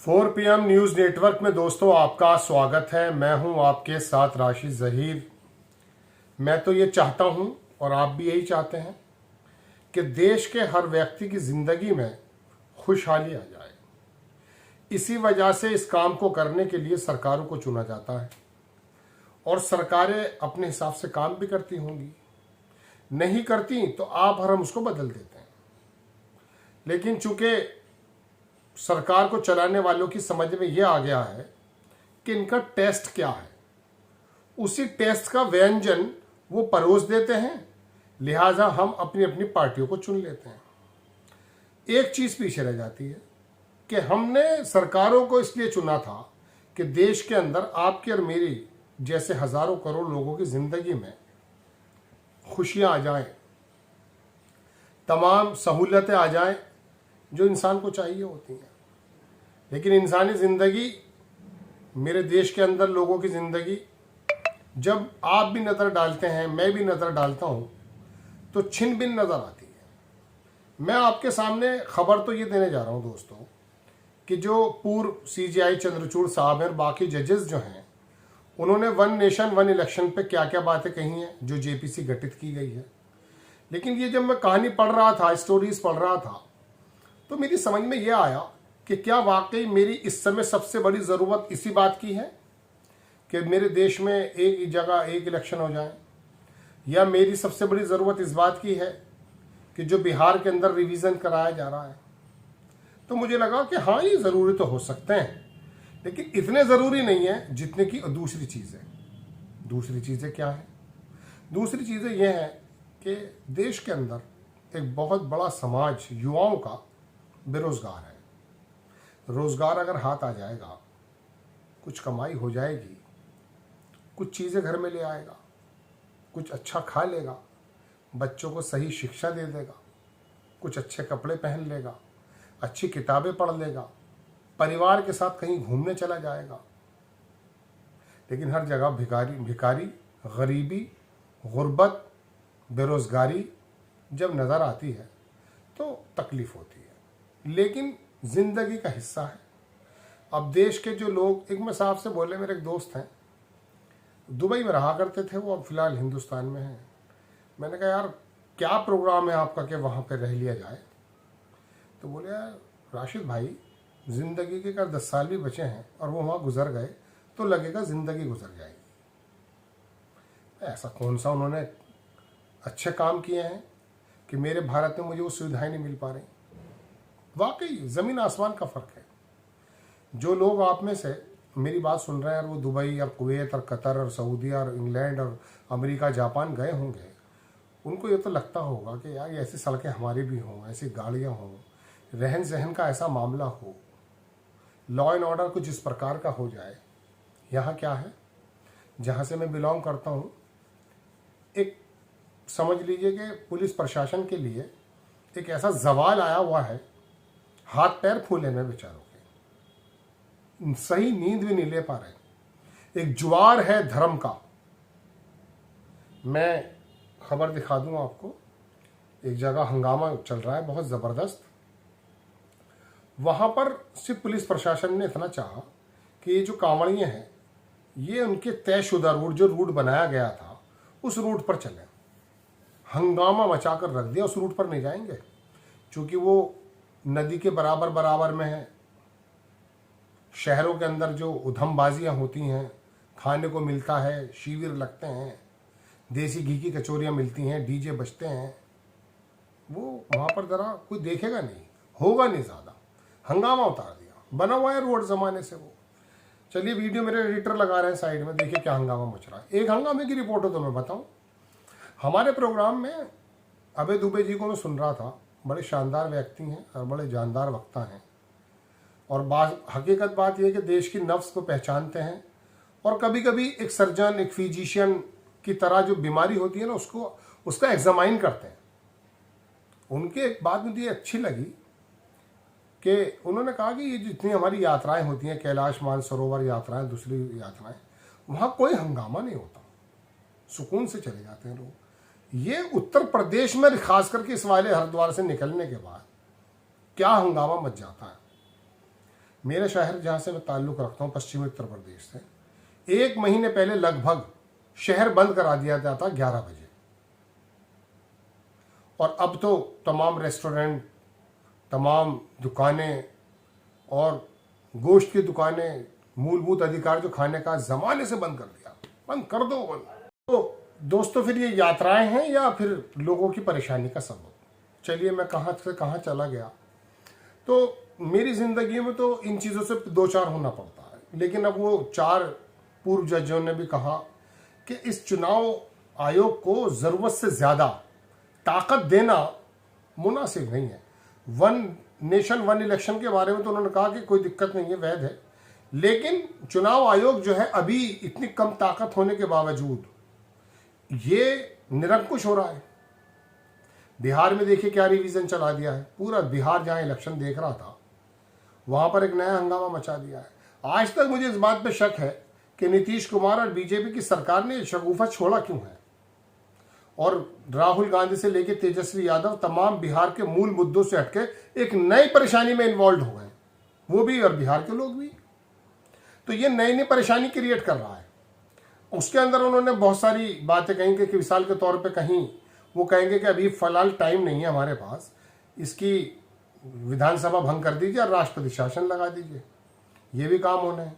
4 PM news network में दोस्तों आपका स्वागत है। मैं हूं आपके साथ राशिद जहीर। मैं तो ये चाहता हूं और आप भी यही चाहते हैं कि देश के हर व्यक्ति की जिंदगी में खुशहाली आ जाए। इसी वजह से इस काम को करने के लिए सरकारों को चुना जाता है और सरकारें अपने हिसाब से काम भी करती होंगी। नहीं करती तो आप और हम उसको बदल देते हैं। लेकिन चूंकि सरकार को चलाने वालों की समझ में यह आ गया है कि इनका टेस्ट क्या है, उसी टेस्ट का व्यंजन वो परोस देते हैं, लिहाजा हम अपनी अपनी पार्टियों को चुन लेते हैं। एक चीज पीछे रह जाती है कि हमने सरकारों को इसलिए चुना था कि देश के अंदर आपकी और मेरी जैसे हजारों करोड़ लोगों की जिंदगी में खुशियां आ जाएं, तमाम सहूलतें आ जाएं जो इंसान को चाहिए होती हैं। लेकिन इंसानी जिंदगी, मेरे देश के अंदर लोगों की जिंदगी, जब आप भी नज़र डालते हैं, मैं भी नज़र डालता हूं, तो छिन भिन नज़र आती है। मैं आपके सामने खबर तो ये देने जा रहा हूं दोस्तों कि जो पूर्व CJI चंद्रचूड़ साहब हैं और बाकी जजेस जो हैं, उन्होंने वन नेशन वन इलेक्शन पे क्या क्या बातें कही हैं जो JPC गठित की गई है। लेकिन ये जब मैं कहानी पढ़ रहा था, स्टोरीज पढ़ रहा था, तो मेरी समझ में यह आया कि क्या वाकई मेरी इस समय सबसे बड़ी ज़रूरत इसी बात की है कि मेरे देश में एक जगह एक इलेक्शन हो जाए, या मेरी सबसे बड़ी ज़रूरत इस बात की है कि जो बिहार के अंदर रिवीजन कराया जा रहा है। तो मुझे लगा कि हाँ, ये ज़रूरी तो हो सकते हैं, लेकिन इतने ज़रूरी नहीं है जितने की दूसरी चीज़ें। दूसरी चीज़ें क्या है? दूसरी चीज़ें यह है कि देश के अंदर एक बहुत बड़ा समाज युवाओं का बेरोजगार है। रोजगार अगर हाथ आ जाएगा, कुछ कमाई हो जाएगी, कुछ चीज़ें घर में ले आएगा, कुछ अच्छा खा लेगा, बच्चों को सही शिक्षा दे देगा, कुछ अच्छे कपड़े पहन लेगा, अच्छी किताबें पढ़ लेगा, परिवार के साथ कहीं घूमने चला जाएगा। लेकिन हर जगह भिखारी, गरीबी, गुर्बत, बेरोजगारी जब नज़र आती है तो तकलीफ होती है, लेकिन जिंदगी का हिस्सा है। अब देश के जो लोग, एक मैं साहब से बोले, मेरे एक दोस्त हैं, दुबई में रहा करते थे, वो अब फिलहाल हिंदुस्तान में हैं। मैंने कहा यार क्या प्रोग्राम है आपका कि वहाँ पे रह लिया जाए? तो बोले यार राशिद भाई, ज़िंदगी के अगर 10 साल भी बचे हैं और वो वहाँ गुजर गए तो लगेगा ज़िंदगी गुजर जाएगी। ऐसा कौन सा उन्होंने अच्छे काम किए हैं कि मेरे भारत में मुझे वो सुविधाएं नहीं मिल पा रही? वाकई ज़मीन आसमान का फ़र्क है। जो लोग आप में से मेरी बात सुन रहे हैं और वो दुबई और कुवैत और कतर और सऊदी और इंग्लैंड और अमेरिका, जापान गए होंगे, उनको ये तो लगता होगा कि यार ऐसी सड़कें हमारी भी हों, ऐसी गाड़ियाँ हों, रहन सहन का ऐसा मामला हो, लॉ एंड ऑर्डर कुछ इस प्रकार का हो जाए। यहाँ क्या है, जहाँ से मैं बिलोंग करता हूँ, एक समझ लीजिए कि पुलिस प्रशासन के लिए एक ऐसा जवाल आया हुआ है, हाथ पैर फूले में बेचारों के, सही नींद भी नहीं ले पा रहे। एक ज्वार है धर्म का। मैं खबर दिखा दूं आपको, एक जगह हंगामा चल रहा है बहुत ज़बरदस्त। वहाँ पर सिर्फ पुलिस प्रशासन ने इतना चाहा कि ये जो कांवड़िए हैं, ये उनके तयशुदा रूट, जो रूट बनाया गया था, उस रूट पर चलें। हंगामा मचा कर रख दिया, उस रूट पर नहीं जाएंगे क्योंकि वो नदी के बराबर बराबर में है। शहरों के अंदर जो उधमबाजियाँ होती हैं, खाने को मिलता है, शिविर लगते हैं, देसी घी की कचौरियाँ मिलती हैं, डीजे बजते हैं, वो वहाँ पर ज़रा कोई देखेगा नहीं, होगा नहीं ज़्यादा। हंगामा उतार दिया, बना हुआ है रोड ज़माने से वो। चलिए वीडियो मेरे एडिटर लगा रहे हैं साइड में, देखिए क्या हंगामा मच रहा है। एक हंगामे की रिपोर्ट हो तो मैं बताऊँ। हमारे प्रोग्राम में अभय दुबे जी को मैं सुन रहा था, बड़े शानदार व्यक्ति हैं और बड़े जानदार वक्ता हैं, और हकीकत बात यह है कि देश की नफ्स को पहचानते हैं, और कभी कभी एक सर्जन, एक फिजिशियन की तरह जो बीमारी होती है ना, उसका एग्जामाइन करते हैं। उनके एक बात मुझे अच्छी लगी कि उन्होंने कहा कि ये जितनी हमारी यात्राएं होती हैं, कैलाश मानसरोवर यात्राएं, दूसरी यात्राएं, वहाँ कोई हंगामा नहीं होता, सुकून से चले जाते हैं लोग। ये उत्तर प्रदेश में खास करके इस वाले हरिद्वार से निकलने के बाद क्या हंगामा मच जाता है। मेरे शहर जहाँ से मैं ताल्लुक़ रखता हूँ पश्चिमी उत्तर प्रदेश से, 1 महीने पहले लगभग शहर बंद करा दिया जाता 11 बजे, और अब तो तमाम रेस्टोरेंट, तमाम दुकानें और गोश्त की दुकानें, मूलभूत अधिकार जो खाने का, ज़माने से बंद कर दिया। बंद कर दो, बंद। तो दोस्तों फिर ये यात्राएं हैं या फिर लोगों की परेशानी का सबब? चलिए मैं कहाँ से कहाँ चला गया। तो मेरी ज़िंदगी में तो इन चीज़ों से दो चार होना पड़ता है, लेकिन अब वो 4 पूर्व जजों ने भी कहा कि इस चुनाव आयोग को ज़रूरत से ज़्यादा ताकत देना मुनासिब नहीं है। 1 नेशन 1 इलेक्शन के बारे में तो उन्होंने कहा कि कोई दिक्कत नहीं है, वैध है, लेकिन चुनाव आयोग जो है अभी इतनी कम ताकत होने के बावजूद ये निरंकुश हो रहा है। बिहार में देखिए क्या रिवीजन चला दिया है। पूरा बिहार जहां इलेक्शन देख रहा था वहां पर एक नया हंगामा मचा दिया है। आज तक मुझे इस बात पे शक है कि नीतीश कुमार और बीजेपी की सरकार ने शगुफा छोड़ा क्यों है, और राहुल गांधी से लेकर तेजस्वी यादव तमाम बिहार के मूल मुद्दों से हटके एक नई परेशानी में इन्वॉल्व हो गए, वो भी और बिहार के लोग भी। तो ये नई नई परेशानी क्रिएट कर रहा है। उसके अंदर उन्होंने बहुत सारी बातें कही कि मिसाल के तौर पे कहीं वो कहेंगे कि अभी फिलहाल टाइम नहीं है हमारे पास, इसकी विधानसभा भंग कर दीजिए और राष्ट्रपति शासन लगा दीजिए, ये भी काम होना है।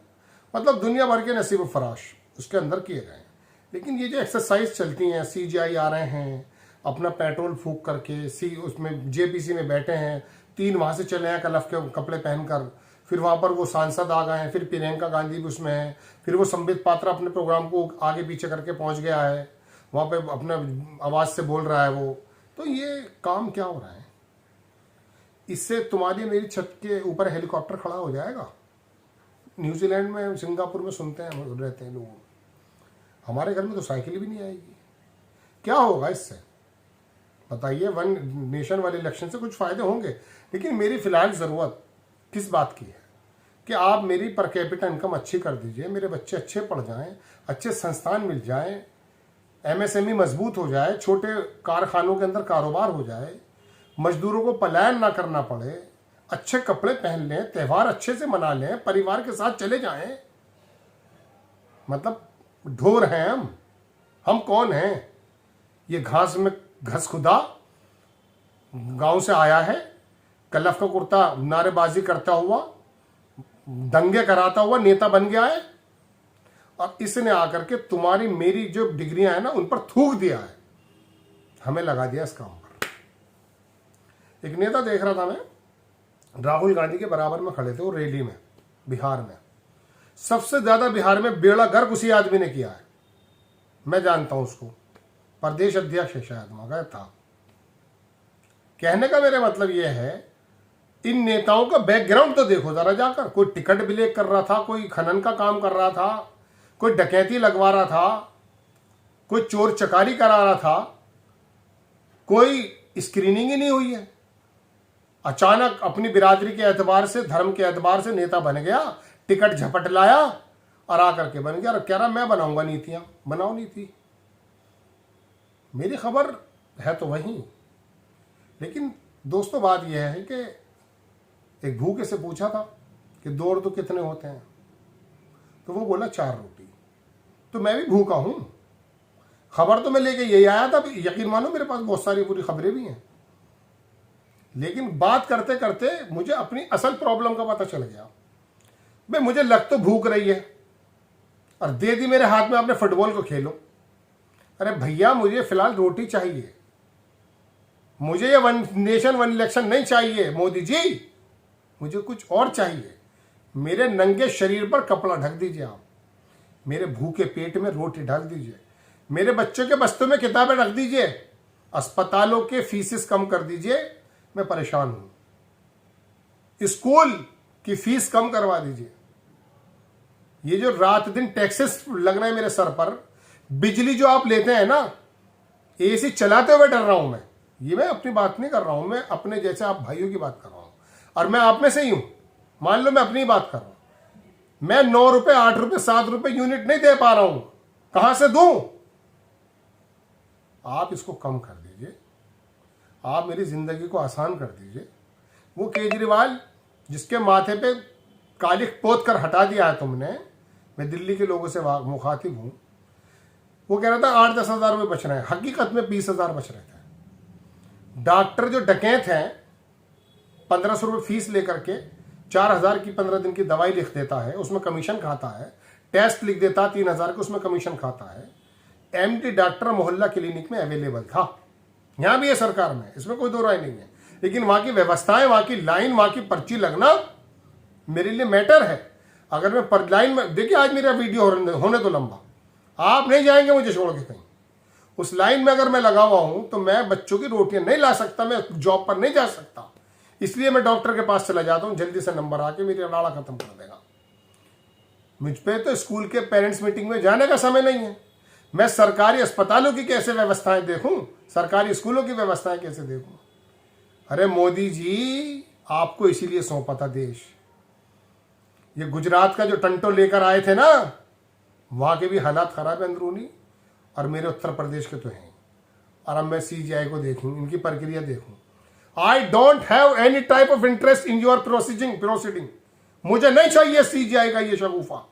मतलब दुनिया भर के नसीब फराश उसके अंदर किए गए हैं। लेकिन ये जो एक्सरसाइज चलती हैं, CGI आ रहे हैं अपना पेट्रोल फूंक करके, उसमें JPC में बैठे हैं, 3 वहाँ से चले हैं कलफ के कपड़े पहनकर, फिर वहाँ पर वो सांसद आ गए हैं, फिर प्रियंका गांधी भी उसमें है, फिर वो संबित पात्रा अपने प्रोग्राम को आगे पीछे करके पहुँच गया है, वहाँ पे अपने आवाज़ से बोल रहा है वो। तो ये काम क्या हो रहा है? इससे तुम्हारी मेरी छत के ऊपर हेलीकॉप्टर खड़ा हो जाएगा। न्यूजीलैंड में, सिंगापुर में सुनते हैं रहते हैं लोग, हमारे घर में तो साइकिल भी नहीं आएगी। क्या होगा इससे बताइए? 1 नेशन वाले इलेक्शन से कुछ फायदे होंगे, लेकिन मेरी फिलहाल ज़रूरत किस बात की है कि आप मेरी पर कैपिटा इनकम अच्छी कर दीजिए, मेरे बच्चे अच्छे पढ़ जाएं, अच्छे संस्थान मिल जाएं, MSME मजबूत हो जाए, छोटे कारखानों के अंदर कारोबार हो जाए, मजदूरों को पलायन ना करना पड़े, अच्छे कपड़े पहन लें, त्यौहार अच्छे से मना लें, परिवार के साथ चले जाएं। मतलब ढोर हैं हम कौन हैं? ये घास में घस खुदा गांव से आया है, कलफ का कुर्ता नारेबाजी करता हुआ, दंगे कराता हुआ नेता बन गया है, और इसने आकर के तुम्हारी मेरी जो डिग्रियां हैं ना उन पर थूक दिया है, हमें लगा दिया इस काम पर। एक नेता देख रहा था मैं, राहुल गांधी के बराबर में खड़े थे वो रैली में, बिहार में। सबसे ज्यादा बिहार में बेड़ा गर्क उसी आदमी ने किया है, मैं जानता हूं उसको, प्रदेश अध्यक्ष है शायद मगर था। कहने का मेरे मतलब यह है, इन नेताओं का बैकग्राउंड तो देखो जरा जाकर। कोई टिकट ब्लैक कर रहा था, कोई खनन का काम कर रहा था, कोई डकैती लगवा रहा था, कोई चोर चकारी करा रहा था, कोई स्क्रीनिंग ही नहीं हुई है। अचानक अपनी बिरादरी के एतबार से, धर्म के एतबार से नेता बन गया, टिकट झपट लाया और आकर के बन गया और कह रहा मैं बनाऊंगा नीतियां। बनाओ नीति, मेरी खबर है तो वही। लेकिन दोस्तों बात यह है कि एक भूखे से पूछा था कि 2 और 2 कितने होते हैं, तो वो बोला 4 रोटी। तो मैं भी भूखा हूं, खबर तो मैं लेके यही आया था। यकीन मानो मेरे पास बहुत सारी पूरी खबरें भी हैं, लेकिन बात करते करते मुझे अपनी असल प्रॉब्लम का पता चल गया। भाई मुझे लग तो भूख रही है और दे दी मेरे हाथ में, आपने फुटबॉल को खेलो। अरे भैया मुझे फिलहाल रोटी चाहिए, मुझे ये 1 नेशन 1 इलेक्शन नहीं चाहिए मोदी जी, मुझे कुछ और चाहिए। मेरे नंगे शरीर पर कपड़ा ढक दीजिए आप, मेरे भूखे पेट में रोटी ढक दीजिए, मेरे बच्चों के बस्तों में किताबें रख दीजिए, अस्पतालों के फीसेस कम कर दीजिए, मैं परेशान हूं, स्कूल की फीस कम करवा दीजिए। ये जो रात दिन टैक्सेस लग रहे हैं मेरे सर पर, बिजली जो आप लेते हैं ना, AC चलाते हुए डर रहा हूं मैं। ये मैं अपनी बात नहीं कर रहा हूं, मैं अपने जैसे आप भाइयों की बात कर रहा हूं, और मैं आप में से ही हूं। मान लो मैं अपनी बात कर रहा हूं, मैं 9 रुपए 8 रुपए 7 रुपए यूनिट नहीं दे पा रहा हूं, कहां से दूं? आप इसको कम कर दीजिए, आप मेरी जिंदगी को आसान कर दीजिए। वो केजरीवाल जिसके माथे पे कालिख पोत कर हटा दिया है तुमने। मैं दिल्ली के लोगों से मुखातिब हूं, वो कह रहा था 8-10 हज़ार रुपये बच रहे हैं, हकीकत में 20,000 बच रहे थे। डॉक्टर जो डकैत हैं 1500 रुपये फीस लेकर के 4,000 की 15 दिन की दवाई लिख देता है, उसमें कमीशन खाता है। टेस्ट लिख देता 3,000 के, उसमें कमीशन खाता है। एमडी डॉक्टर मोहल्ला क्लिनिक में अवेलेबल था, यहां भी है सरकार में, इसमें कोई दो राय नहीं है। लेकिन वहां की व्यवस्थाएं, वहां की लाइन, वहां की पर्ची लगना मेरे लिए मैटर है। अगर मैं पर लाइन में, देखिए आज मेरा वीडियो होने तो लंबा, आप नहीं जाएंगे मुझे छोड़ के कहीं। उस लाइन में अगर मैं लगा हुआ हूं तो मैं बच्चों की रोटियां नहीं ला सकता, मैं जॉब पर नहीं जा सकता, इसलिए मैं डॉक्टर के पास चला जाता हूं, जल्दी से नंबर आके मेरी राड़ा खत्म कर देगा। मुझ पे तो स्कूल के पेरेंट्स मीटिंग में जाने का समय नहीं है। मैं सरकारी अस्पतालों की कैसे व्यवस्थाएं देखूं, सरकारी स्कूलों की व्यवस्थाएं कैसे देखूं। अरे मोदी जी, आपको इसीलिए सौंपा था देश। ये गुजरात का जो टंटो लेकर आए थे ना, वहां के भी हालात खराब है अंदरूनी, और मेरे उत्तर प्रदेश के तो हैं। और अब मैं सीजीआई को देखूं, इनकी प्रक्रिया देखूं। I don't have any type of interest in your proceeding. मुझे नहीं चाहिए सीजीआई का ये शगुफा,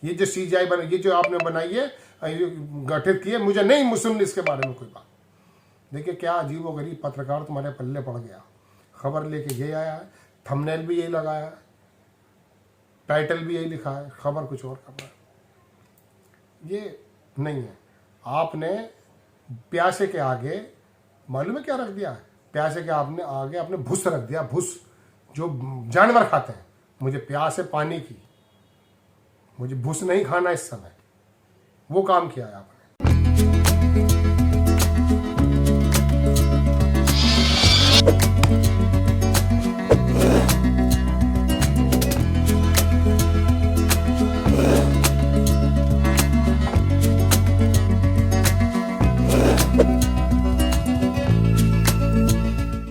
ये जो सीजीआई बना, ये जो आपने बनाई है, गठित की है, मुझे नहीं सुन इसके बारे में कोई बात। देखिए क्या अजीब व गरीब पत्रकार तुम्हारे पल्ले पड़ गया। खबर लेके ये आया है, थंबनेल भी यही लगाया है, टाइटल भी यही लिखा है, खबर कुछ और कर रहा है। ये नहीं है। आपने प्यासे के आगे मालूम है क्या रख दिया है? प्यासे के आपने आगे आपने भूस रख दिया, भूस जो जानवर खाते हैं। मुझे प्यास है पानी की, मुझे भूस नहीं खाना इस समय, वो काम किया है आपने।